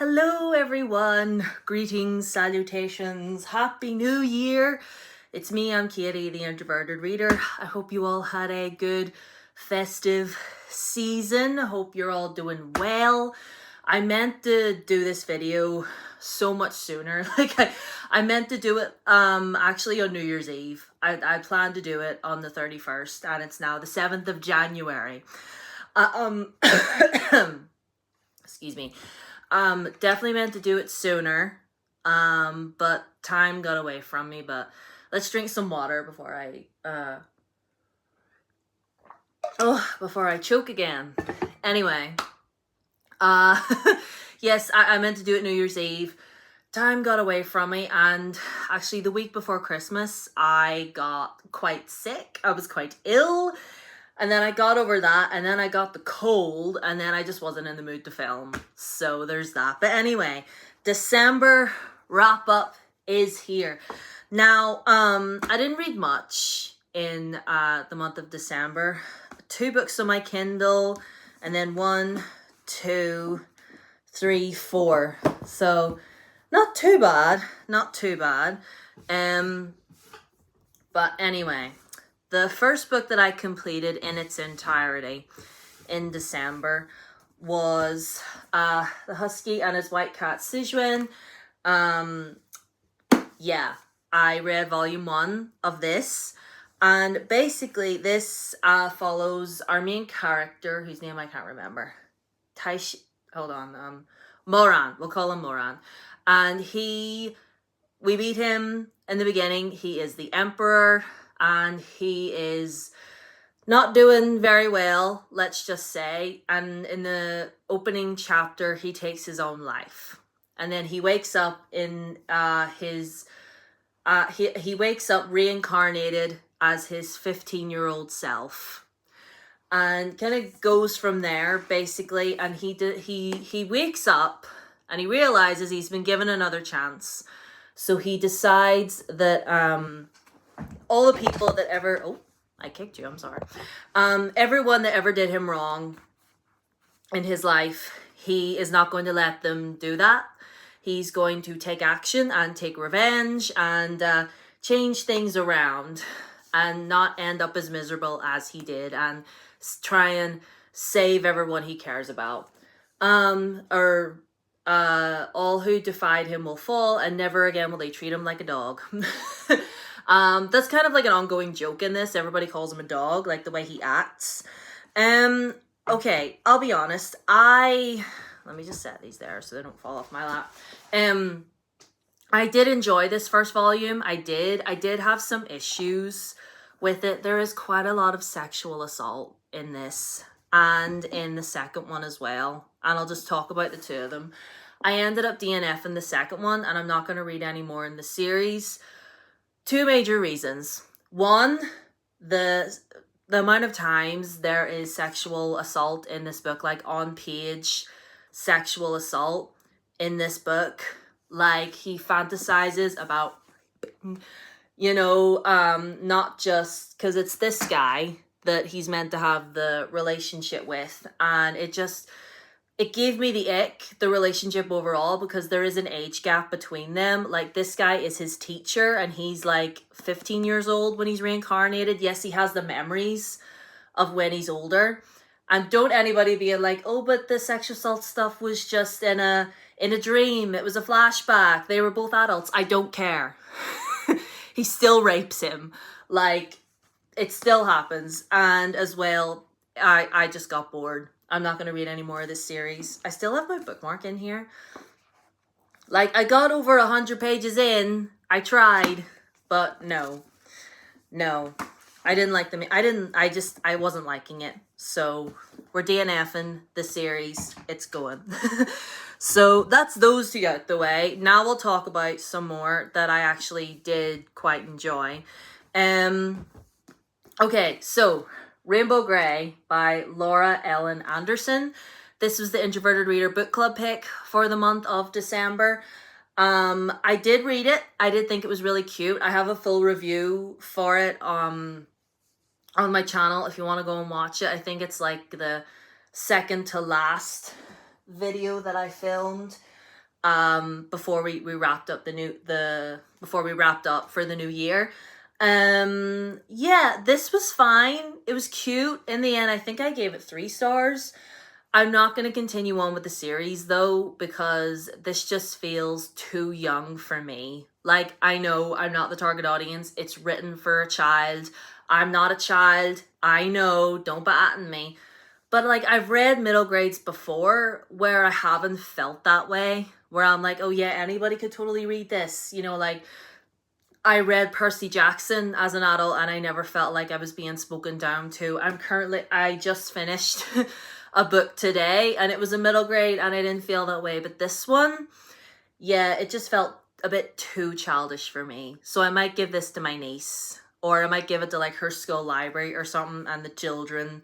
Hello everyone, greetings, salutations, happy new year. It's me, I'm Katie, the Introverted Reader. I hope you all had a good festive season. I hope you're all doing well. I meant to do this video so much sooner. I meant to do it actually on New Year's Eve. I planned to do it on the 31st and it's now the 7th of January. Excuse me. Definitely meant to do it sooner, but time got away from me. But let's drink some water before I choke again. Anyway, yes, I meant to do it New Year's Eve. Time got away from me, and actually the week before Christmas, I got quite sick. I was quite ill. And then I got over that, and then I got the cold, and then I just wasn't in the mood to film. So there's that. But anyway, December wrap-up is here. Now, I didn't read much in the month of December. 2 books on my Kindle, and then 1, 2, 3, 4. So not too bad. Not too bad. But anyway, the first book that I completed in its entirety in December was The Husky and His White Cat Sijuan. Yeah, I read volume 1 of this. And basically this follows our main character, whose name I can't remember. Moran. We'll call him Moran. And we meet him in the beginning. He is the emperor. And he is not doing very well, let's just say. And in the opening chapter, he takes his own life. And then he wakes up in he wakes up reincarnated as his 15-year-old self. And kind of goes from there, basically. And he wakes up and he realizes he's been given another chance. So he decides that all the people that ever... Oh, I kicked you. I'm sorry. Everyone that ever did him wrong in his life, he is not going to let them do that. He's going to take action and take revenge and change things around and not end up as miserable as he did and try and save everyone he cares about. All who defied him will fall, and never again will they treat him like a dog. That's kind of like an ongoing joke in this. Everybody calls him a dog, like the way he acts. Okay, I'll be honest. Let me just set these there so they don't fall off my lap. I did enjoy this first volume. I did have some issues with it. There is quite a lot of sexual assault in this and in the second one as well. And I'll just talk about the 2 of them. I ended up DNFing the second one, and I'm not going to read any more in the series. 2 major reasons. 1, the amount of times there is sexual assault in this book, like on page sexual assault in this book. Like, he fantasizes about, not just because it's this guy that he's meant to have the relationship with, and it gave me the ick, the relationship overall, because there is an age gap between them. Like, this guy is his teacher, and he's like 15 years old when he's reincarnated. Yes, he has the memories of when he's older. And don't anybody be like, oh, but the sexual assault stuff was just in a dream. It was a flashback. They were both adults. I don't care. He still rapes him. Like, it still happens. And as well, I just got bored. I'm not going to read any more of this series. I still have my bookmark in here. Like, I got over 100 pages in. I tried. But no. I didn't like them. I wasn't liking it. So, we're DNFing the series. It's going. So, that's those 2 out the way. Now we'll talk about some more that I actually did quite enjoy. Okay, so Rainbow Grey by Laura Ellen Anderson. This was the Introverted Reader book club pick for the month of December. I did read it. I did think it was really cute. I have a full review for it on my channel if you want to go and watch it. I think it's like the second to last video that I filmed. before we wrapped up before we wrapped up for the new year. Yeah, this was fine. It was cute. In the end, I think I gave it 3 stars. I'm not going to continue on with the series though, because this just feels too young for me. Like, I know I'm not the target audience. It's written for a child. I'm not a child. I know, don't batten me. But like, I've read middle grades before where I haven't felt that way. Where I'm like, oh yeah, anybody could totally read this. You know, like, I read Percy Jackson as an adult and I never felt like I was being spoken down to. I just finished a book today and it was a middle grade and I didn't feel that way. But this one, yeah, it just felt a bit too childish for me. So I might give this to my niece, or I might give it to like her school library or something, and the children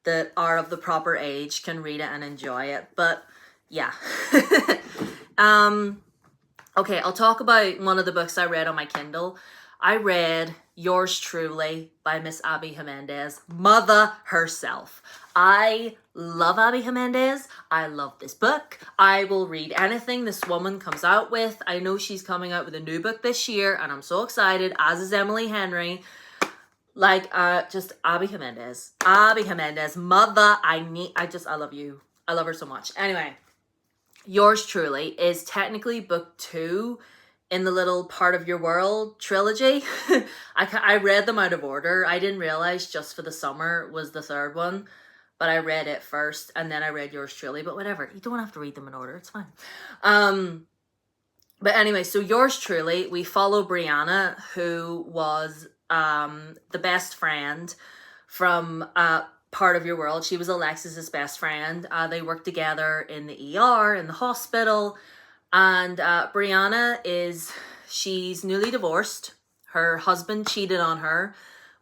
that are of the proper age can read it and enjoy it. But yeah. Okay, I'll talk about one of the books I read on my Kindle. I read Yours Truly by Miss Abby Jimenez, mother herself. I love Abby Jimenez. I love this book. I will read anything this woman comes out with. I know she's coming out with a new book this year, and I'm so excited, as is Emily Henry. Like, just Abby Jimenez. Abby Jimenez, mother, I love you. I love her so much. Anyway, Yours Truly is technically book 2 in the Little Part of Your World trilogy. I read them out of order. I didn't realize Just for the Summer was the third one, but I read it first and then I read Yours Truly. But whatever, you don't have to read them in order. It's fine. But anyway, so Yours Truly, we follow Brianna, who was the best friend from Part of Your World. She was Alexis's best friend. They worked together in the ER, in the hospital. And Brianna she's newly divorced. Her husband cheated on her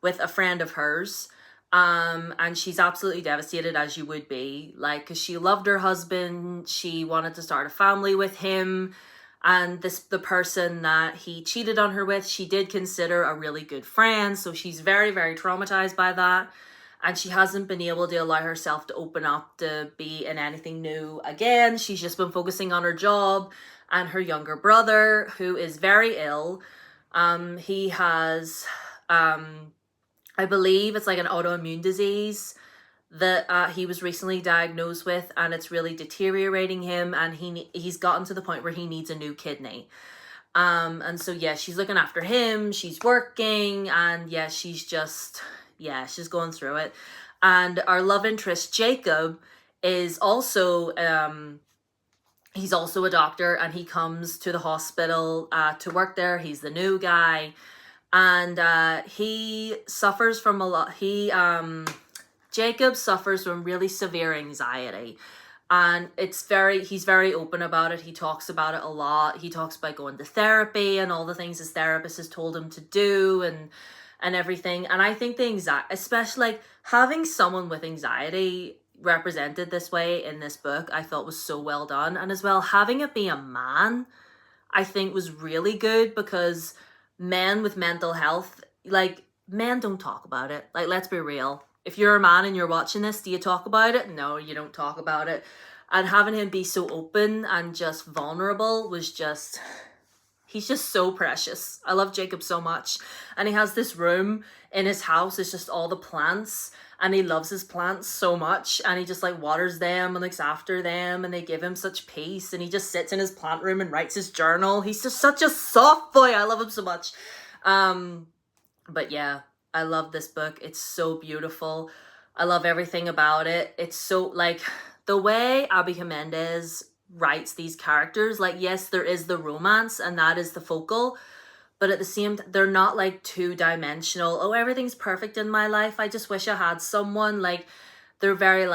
with a friend of hers. And she's absolutely devastated, as you would be. Like, because she loved her husband. She wanted to start a family with him. And the person that he cheated on her with, she did consider a really good friend. So she's very, very traumatized by that. And she hasn't been able to allow herself to open up to be in anything new again. She's just been focusing on her job and her younger brother, who is very ill. He has, I believe it's like an autoimmune disease that he was recently diagnosed with, and it's really deteriorating him, and he's gotten to the point where he needs a new kidney. And so, yeah, she's looking after him, she's working, and yeah, she's going through it. And our love interest, Jacob, is also, he's also a doctor, and he comes to the hospital to work there. He's the new guy. And he suffers from Jacob suffers from really severe anxiety. And he's very open about it. He talks about it a lot. He talks about going to therapy and all the things his therapist has told him to do and everything. And I think the anxiety, especially like having someone with anxiety represented this way in this book, I thought was so well done. And as well, having it be a man, I think was really good, because men with mental health, like, men don't talk about it. Like, let's be real. If you're a man and you're watching this, do you talk about it? No, you don't talk about it. And having him be so open and just vulnerable was just... He's just so precious. I love Jacob so much. And he has this room in his house. It's just all the plants. And he loves his plants so much. And he just like waters them and looks after them. And they give him such peace. And he just sits in his plant room and writes his journal. He's just such a soft boy. I love him so much. But yeah, I love this book. It's so beautiful. I love everything about it. It's so like the way Abby Jimenez writes these characters, like, yes, there is the romance and that is the focal, but at the same time, they're not like two-dimensional. Oh, everything's perfect in my life, I just wish I had someone. Like, they're very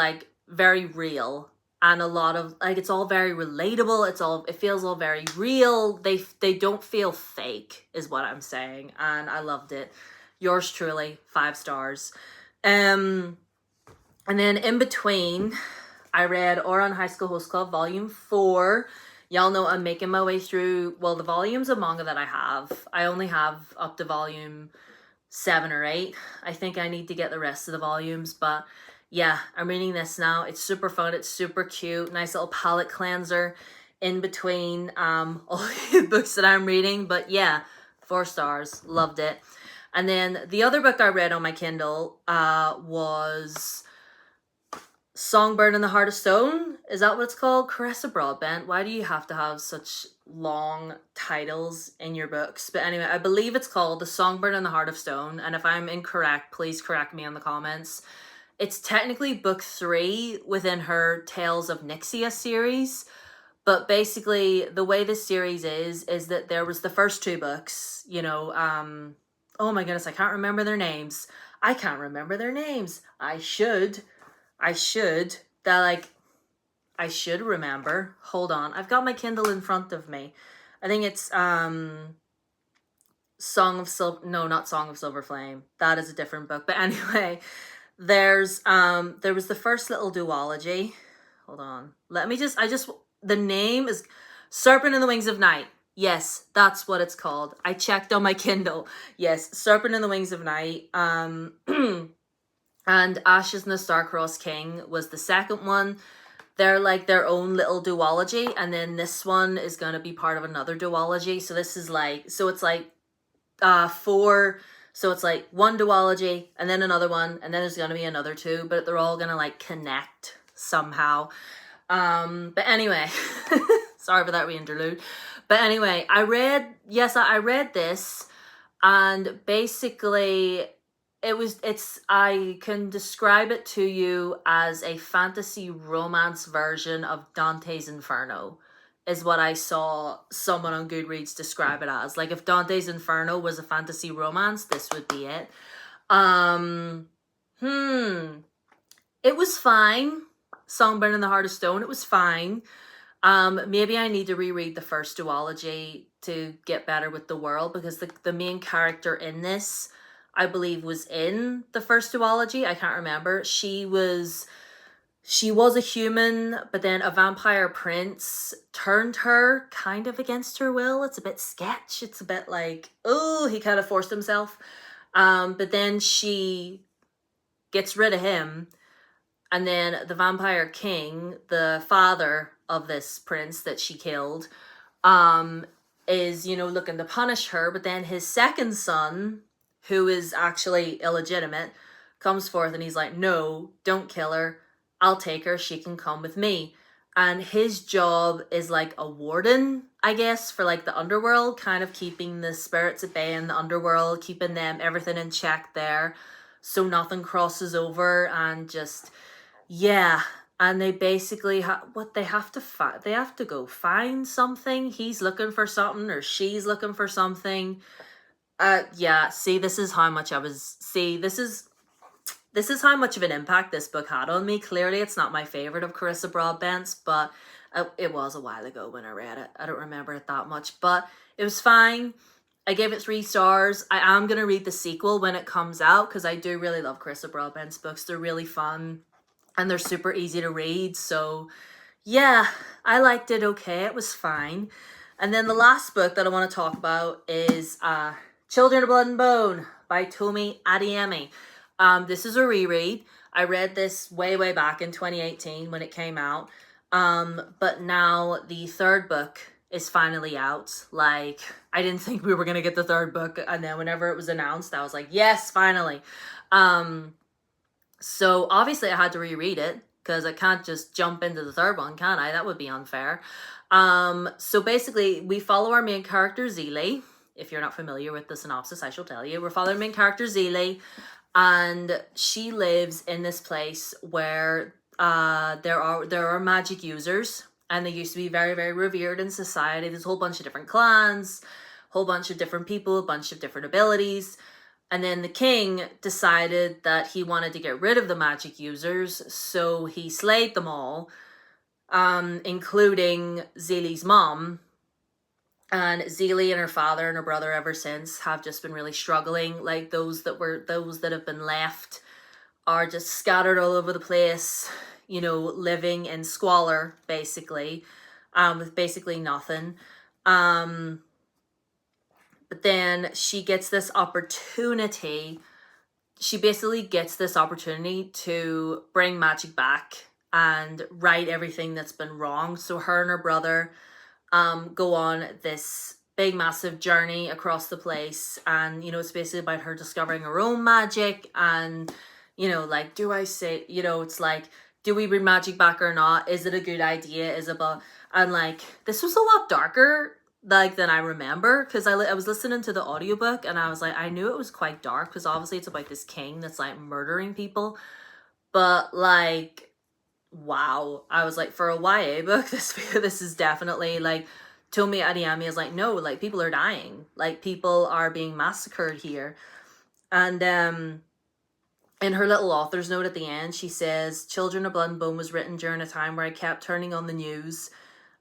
real, and a lot of like, it's all very relatable. It feels all very real. They don't feel fake, is what I'm saying. And I loved it. Yours Truly, 5 stars. And then in between, I read Ouran High School Host Club Volume 4. Y'all know I'm making my way through, well, the volumes of manga that I have. I only have up to volume 7 or 8. I think I need to get the rest of the volumes, but yeah, I'm reading this now. It's super fun. It's super cute. Nice little palette cleanser in between all the books that I'm reading. But yeah, 4 stars, loved it. And then the other book I read on my Kindle was Songbird in the Heart of Stone. Is that what it's called? Carissa Broadbent. Why do you have to have such long titles in your books? But anyway, I believe it's called The Songbird in the Heart of Stone. And if I'm incorrect, please correct me in the comments. It's technically book 3 within her Tales of Nixia series. But basically, the way this series is that there was the first 2 books, you know, oh my goodness, I can't remember their names. I can't remember their names. I should remember. Hold on. I've got my Kindle in front of me. I think it's Song of Silver, no, not Song of Silver Flame. That is a different book. But anyway, there was the first little duology. Hold on. The name is Serpent in the Wings of Night. Yes, that's what it's called. I checked on my Kindle. Yes, Serpent in the Wings of Night. And Ashes and the Star-Crossed King was the second one. They're like their own little duology, and then this one is going to be part of another duology. So this is like, so it's like 4, so it's like one duology, and then another one, and then there's going to be another 2, but they're all going to like connect somehow. But anyway, sorry for that re-interlude. But anyway, I read this, and basically I can describe it to you as a fantasy romance version of Dante's Inferno, is what I saw someone on Goodreads describe it as. Like, if Dante's Inferno was a fantasy romance, this would be it. It was fine. Songbird in the Heart of Stone, it was fine. Maybe I need to reread the first duology to get better with the world, because the main character in this, I believe, was in the first duology. I can't remember. She was a human, but then a vampire prince turned her kind of against her will. It's a bit sketch. It's a bit like, oh, he kind of forced himself. But then she gets rid of him. And then the vampire king, the father of this prince that she killed, is, looking to punish her. But then his second son, who is actually illegitimate, comes forth and he's like, no, don't kill her. I'll take her. She can come with me. And his job is like a warden, I guess, for like the underworld, kind of keeping the spirits at bay in the underworld, keeping everything in check there, so nothing crosses over, and just, yeah. And they basically they have to go find something. He's looking for something, or she's looking for something. Yeah, see, this is how much this is how much of an impact this book had on me. Clearly, it's not my favorite of Carissa Broadbent's, but it was a while ago when I read it. I don't remember it that much, but it was fine. I gave it 3 stars. I am going to read the sequel when it comes out, because I do really love Carissa Broadbent's books. They're really fun, and they're super easy to read. So, yeah, I liked it okay. It was fine. And then the last book that I want to talk about is Children of Blood and Bone by Tomi Adeyemi. This is a reread. I read this way back in 2018 when it came out. But now the 3rd book is finally out. Like, I didn't think we were going to get the 3rd book. And then whenever it was announced, I was like, yes, finally. So obviously I had to reread it, because I can't just jump into the 3rd one, can I? That would be unfair. So basically we follow our main character, Zeeley. If you're not familiar with the synopsis, I shall tell you. We're following main character Zeeley, and she lives in this place where there are magic users, and they used to be very, very revered in society. There's a whole bunch of different clans, whole bunch of different people, a bunch of different abilities. And then the king decided that he wanted to get rid of the magic users, so he slayed them all, including Zeeley's mom. And Zeeley and her father and her brother ever since have just been really struggling. Like, those that have been left are just scattered all over the place, living in squalor, basically, with basically nothing. But then she gets this opportunity. She basically gets this opportunity to bring magic back and right everything that's been wrong. So her and her brother go on this big massive journey across the place, and it's basically about her discovering her own magic, and like, do I say, it's like, do we bring magic back or not? Is it a good idea? Is it about, and like, this was a lot darker like than I remember, because I was listening to the audiobook, and I was like, I knew it was quite dark, because obviously it's about this king that's like murdering people, but like, wow, I was like, for a YA book, this is definitely like, Tomi Adeyemi is like, no, like, people are dying, like, people are being massacred here. And in her little author's note at the end, she says, Children of Blood and Bone was written during a time where I kept turning on the news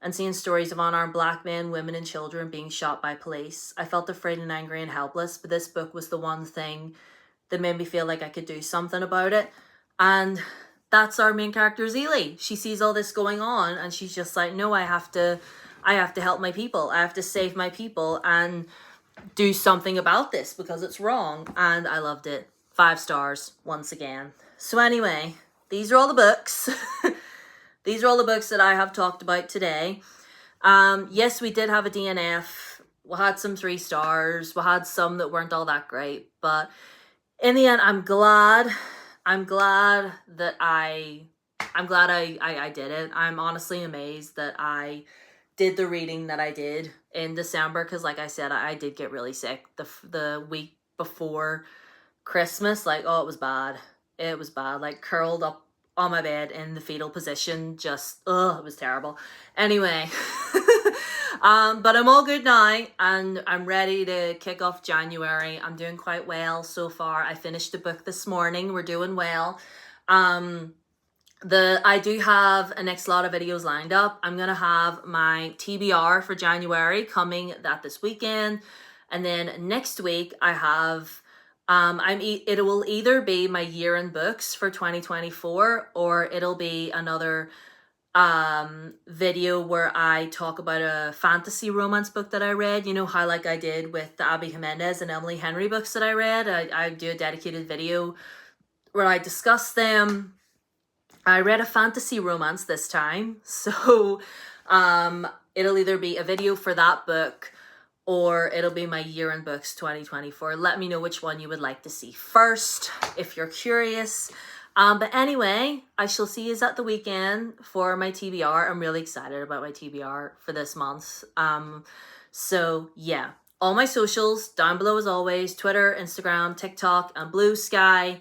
and seeing stories of unarmed black men, women, and children being shot by police. I felt afraid and angry and helpless, but this book was the one thing that made me feel like I could do something about it. And that's our main character, Zelie. She sees all this going on, and she's just like, no, I have to help my people. I have to save my people and do something about this because it's wrong. And I loved it. 5 stars once again. So anyway, these are all the books. These are all the books that I have talked about today. Yes, we did have a DNF. We had some 3 stars. We had some that weren't all that great. But in the end, I'm glad that I did it. I'm honestly amazed that I did the reading that I did in December, because like I said, I did get really sick the week before Christmas. Like, oh, it was bad. It was bad. Like, curled up on my bed in the fetal position, just, it was terrible. Anyway, but I'm all good now, and I'm ready to kick off January. I'm doing quite well so far. I finished the book this morning. We're doing well. I do have a next lot of videos lined up. I'm gonna have my TBR for January coming this weekend, and then next week I have it will either be my year in books for 2024, or it'll be another video where I talk about a fantasy romance book that I read. You know how like I did with the Abby Jimenez and Emily Henry books that I read. I do a dedicated video where I discuss them. I read a fantasy romance this time, so it'll either be a video for that book, or it'll be my year in books 2024. Let me know which one you would like to see first, if you're curious. But anyway, I shall see you at the weekend for my TBR. I'm really excited about my TBR for this month. So yeah, all my socials down below as always: Twitter, Instagram, TikTok, and Blue Sky.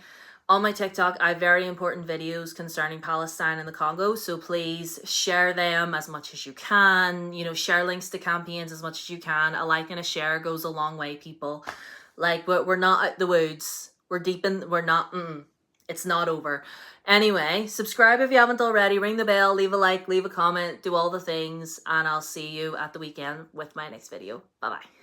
On my TikTok, I have very important videos concerning Palestine and the Congo, so please share them as much as you can. Share links to campaigns as much as you can. A like and a share goes a long way, people. Like, we're not out the woods. It's not over. Anyway, subscribe if you haven't already. Ring the bell, leave a like, leave a comment, do all the things, and I'll see you at the weekend with my next video. Bye-bye.